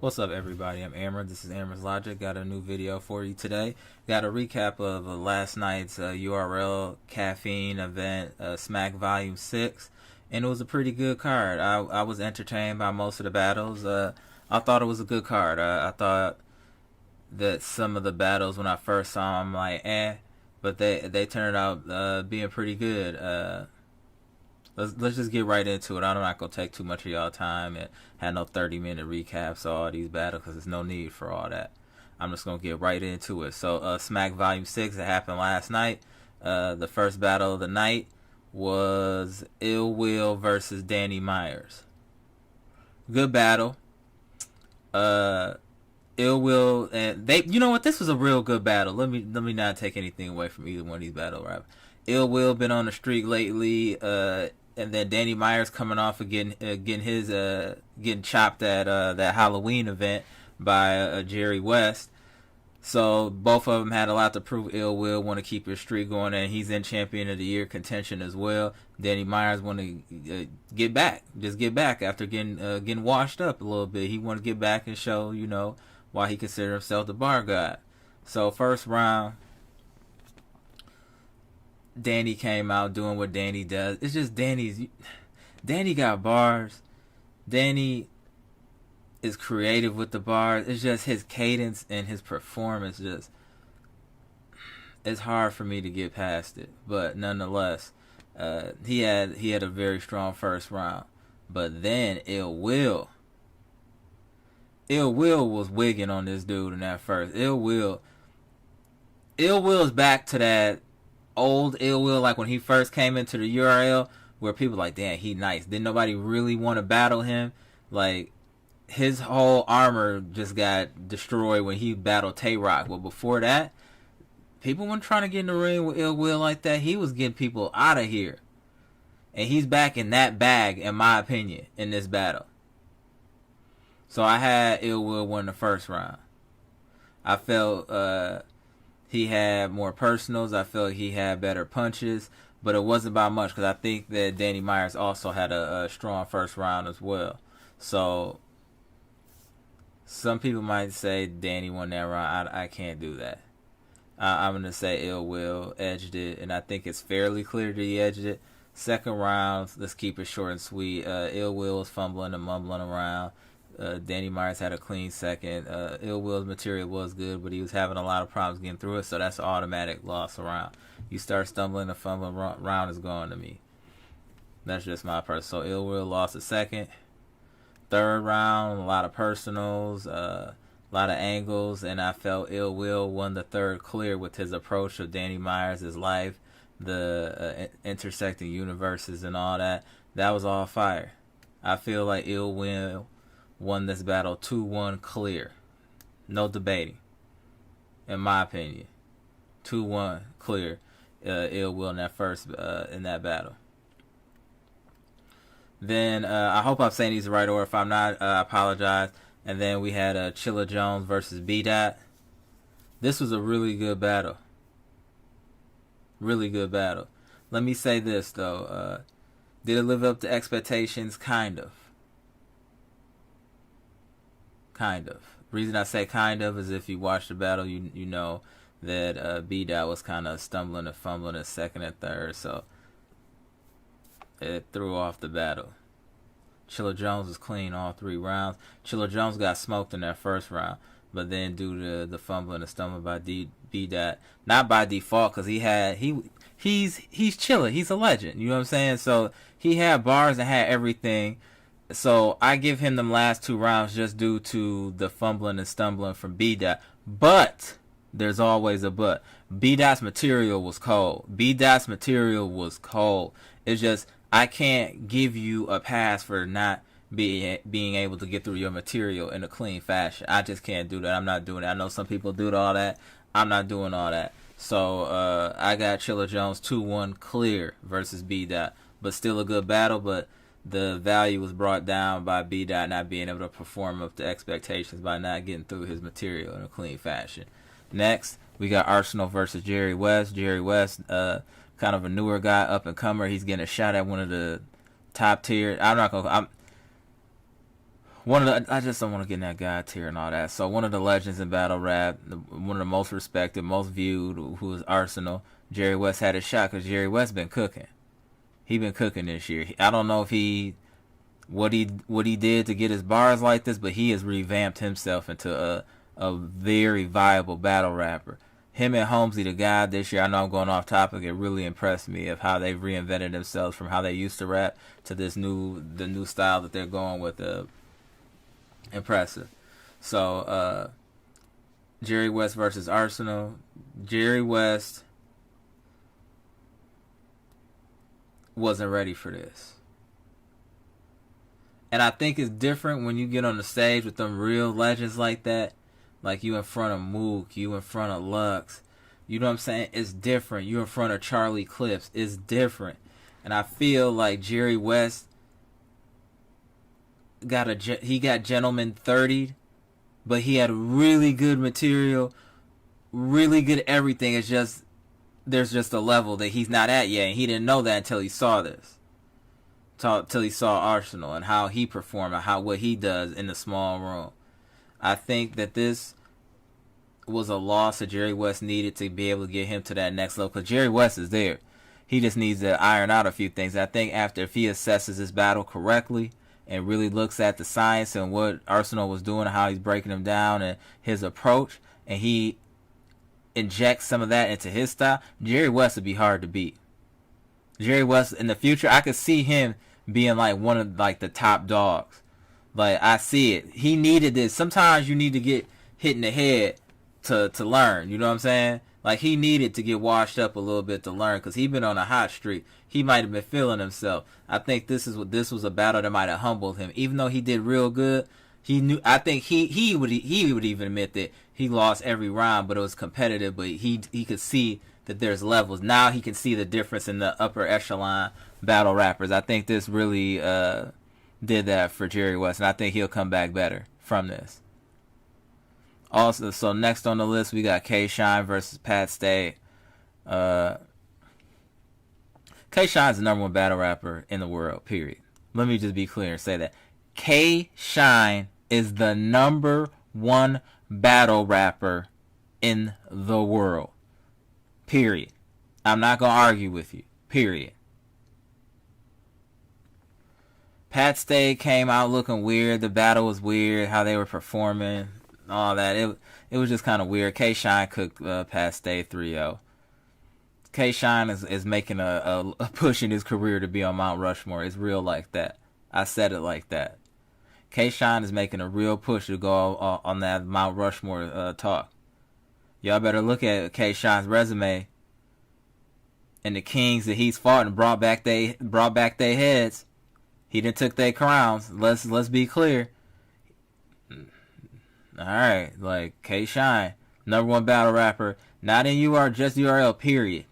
What's up, everybody? I'm Amber. This is Amber's Logic. Got a new video for you today. Got a recap of last night's URL Caffeine event, Smack Volume 6, and it was a pretty good card. I was entertained by most of the battles. I thought it was a good card. I thought that some of the battles when I first saw them, I'm like, but they turned out being pretty good. Let's just get right into it. I'm not going to take too much of y'all time and have no 30-minute recaps of all these battles because there's no need for all that. I'm just going to get right into it. So, Smack Volume 6, it happened last night. The first battle of the night was Ill Will versus Danny Myers. Good battle. Ill Will, and you know what? This was a real good battle. Let me not take anything away from either one of these battle rap. Ill Will been on the streak lately. And then Danny Myers coming off of getting chopped at that Halloween event by Jerry West. So both of them had a lot to prove. Ill Will want to keep his streak going, and he's in Champion of the Year contention as well. Danny Myers want to get back after getting washed up a little bit. He want to get back and show why he considered himself the bar god. So first round, Danny came out doing what Danny does. It's just Danny got bars. Danny is creative with the bars. It's just his cadence and his performance it's hard for me to get past it. But nonetheless, he had a very strong first round. But then Ill Will was wigging on this dude in that first. Ill Will's back to that old Ill Will, like when he first came into the URL, where people like, damn, he nice. Didn't nobody really want to battle him? Like, his whole armor just got destroyed when he battled Tay-Rock. But before that, people weren't trying to get in the ring with Ill Will like that. He was getting people out of here. And he's back in that bag, in my opinion, in this battle. So I had Ill Will win the first round. I felt he had more personals. I felt he had better punches, but it wasn't by much because I think that Danny Myers also had a strong first round as well. So some people might say Danny won that round. I can't do that. I'm going to say Ill Will edged it, and I think it's fairly clear that he edged it. Second round, let's keep it short and sweet. Ill Will was fumbling and mumbling around. Danny Myers had a clean second. Ill Will's material was good, but he was having a lot of problems getting through it, so that's an automatic loss around. You start stumbling, the fumbling round is gone to me. That's just my person. So Ill Will lost a second. Third round, a lot of personals, a lot of angles, and I felt Ill Will won the third clear with his approach of Danny Myers' life, the intersecting universes and all that. That was all fire. I feel like Ill Will won this battle 2-1 clear. No debating. In my opinion. 2-1 clear. Ill Will in that first in that battle. Then I hope I'm saying these the right order. If I'm not, I apologize. And then we had Chilla Jones versus BDot. This was a really good battle. Really good battle. Let me say this though. Did it live up to expectations? Kind of. Kind of. Reason I say kind of is if you watch the battle, you know that BDot was kind of stumbling and fumbling in second and third, so it threw off the battle. Chilla Jones was clean all 3 rounds. Chilla Jones got smoked in that first round, but then due to the fumbling and stumbling by BDot, not by default, because he's Chilla, he's a legend. You know what I'm saying? So he had bars and had everything. So I give him them last 2 rounds just due to the fumbling and stumbling from BDot. But there's always a but. BDot's material was cold. BDot's material was cold. It's just I can't give you a pass for not being able to get through your material in a clean fashion. I just can't do that. I'm not doing that. I know some people do all that. I'm not doing all that. So I got Chilla Jones 2-1 clear versus BDot. But still a good battle, but the value was brought down by BDot not being able to perform up to expectations by not getting through his material in a clean fashion. Next, we got Arsonal versus Jerry West. Jerry West, kind of a newer guy, up and comer. He's getting a shot at one of the top tier. I just don't want to get in that guy tier and all that. So one of the legends in battle rap, one of the most respected, most viewed, who is Arsonal. Jerry Wess had a shot because Jerry Wess been cooking. He been cooking this year. I don't know if what he did to get his bars like this, but he has revamped himself into a very viable battle rapper. Him and Holmesy, the guy this year, I know I'm going off topic, it really impressed me of how they've reinvented themselves from how they used to rap to the new style that they're going with. Impressive. So Jerry West versus Arsonal. Jerry West wasn't ready for this. And I think it's different when you get on the stage with them real legends like that. Like you in front of Mook, you in front of Lux. You know what I'm saying? It's different. You in front of Charlie Clips. It's different. And I feel like Jerry West got Gentleman 30'd, but he had really good material, really good everything. It's just there's just a level that he's not at yet, and he didn't know that until he saw this. Till he saw Arsonal and how he performed and what he does in the small room. I think that this was a loss that Jerry West needed to be able to get him to that next level. Because Jerry West is there. He just needs to iron out a few things. I think if he assesses this battle correctly and really looks at the science and what Arsonal was doing and how he's breaking him down and his approach, and he injects some of that into his style, Jerry West would be hard to beat. Jerry West in the future, I could see him being like one of like the top dogs. Like, I see it. He needed this. Sometimes you need to get hit in the head to learn. You know what I'm saying? Like, he needed to get washed up a little bit to learn because he been on a hot streak. He might have been feeling himself. I think this was a battle that might have humbled him. Even though he did real good, he knew. I think he would even admit that he lost every round, but it was competitive. But he could see that there's levels. Now he can see the difference in the upper echelon battle rappers. I think this really did that for Jerry West, and I think he'll come back better from this. Also, so next on the list we got K-Shine versus Pat Stay. K-Shine's the number one battle rapper in the world, period. Let me just be clear and say that. K-Shine is the number one battle rapper in the world, period. I'm not going to argue with you, period. Pat Stay came out looking weird. The battle was weird. How they were performing, all that. It was just kind of weird. K-Shine cooked Pat Stay 3-0. K-Shine is making a push in his career to be on Mount Rushmore. It's real like that. I said it like that. K-Shine is making a real push to go on that Mount Rushmore talk. Y'all better look at K-Shine's resume and the kings that he's fought and brought back their heads. He done took their crowns. Let's be clear. Alright, like K-Shine, number one battle rapper, not in just URL, period.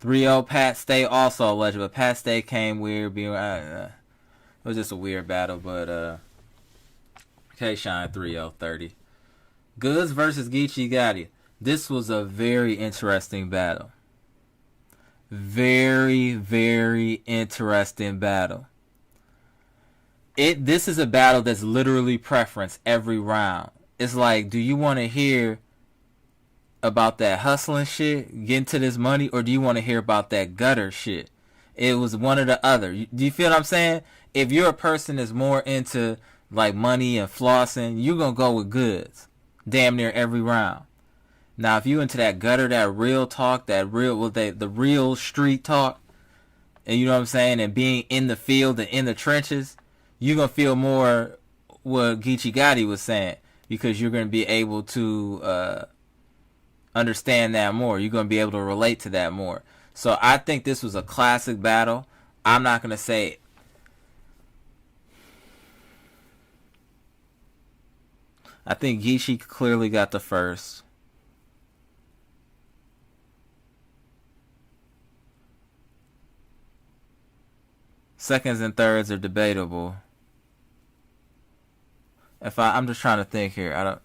3-0 Pat Stay, also a legend, but Pat Stay came weird. It was just a weird battle, but K-Shine 3-0, 30. Goodz versus Geechi Gotti. This was a very interesting battle. Very, very interesting battle. This is a battle that's literally preference every round. It's like, do you want to hear about that hustling shit, getting to this money, or do you want to hear about that gutter shit? It was one or the other. Do you feel what I'm saying? If you're a person that's more into like money and flossing, you're gonna go with Goodz damn near every round. Now, if you into that gutter, that real talk, the real street talk, and you know what I'm saying, and being in the field and in the trenches, you're going to feel more what Geechi Gotti was saying, because you're going to be able to understand that more. You're going to be able to relate to that more. So I think this was a classic battle. I'm not going to say I think Geechi clearly got the first. Seconds and thirds are debatable. I'm just trying to think here.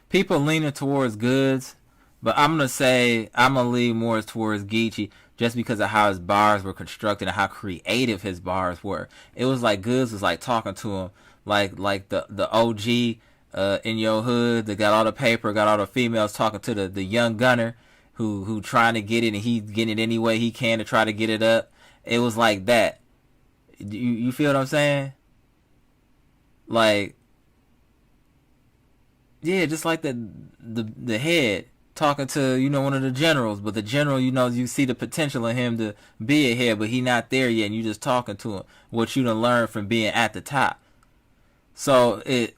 People leaning towards Goodz, but I'm gonna say I'm gonna lean more towards Geechi. just because of how his bars were constructed and how creative his bars were. It was like Goodz was like talking to him like the OG in your hood that got all the paper, got all the females, talking to the young gunner who trying to get it, and he's getting it any way he can to try to get it up. It was like that. You feel what I'm saying? Like, yeah, just like the head talking to, you know, one of the generals, but the general, you know, you see the potential in him to be a head, but he not there yet, and you just talking to him what you done learned from being at the top. So it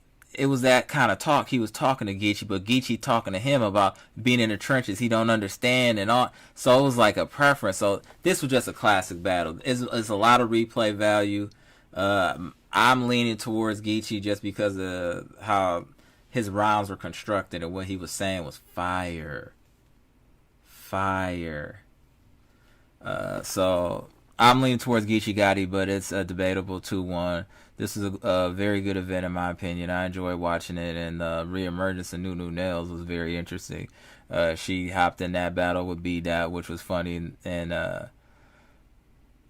was that kind of talk. He was talking to Geechi, but Geechi talking to him about being in the trenches he don't understand and all. So it was like a preference. So this was just a classic battle. It's a lot of replay value. I'm leaning towards Geechi just because of how his rounds were constructed, and what he was saying was fire. So I'm leaning towards Geechi Gotti, but it's a debatable 2-1. This is a very good event in my opinion. I enjoyed watching it, and the reemergence of Nunu Nails was very interesting. She hopped in that battle with BDot, which was funny, and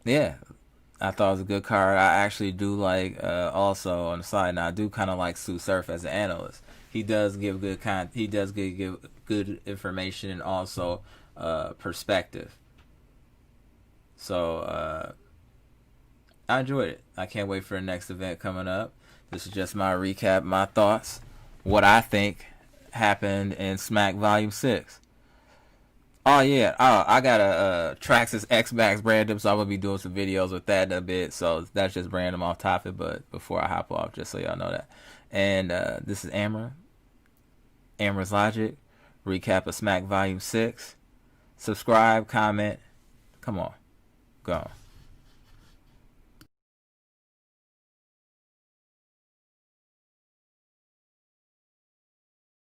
yeah, I thought it was a good card. I actually do like, also on the side now, I do kind of like Sue Surf as an analyst. He does give good give good information and also perspective. So I enjoyed it. I can't wait for the next event coming up. This is just my recap, my thoughts, what I think happened in Smack Volume 6. Oh yeah, I got a Traxxas X-Max random, so I'm gonna be doing some videos with that in a bit. So that's just random off topic, but before I hop off, just so y'all know that. And this is Amra's Logic, recap of Smack Volume 6. Subscribe, comment. Come on, go on.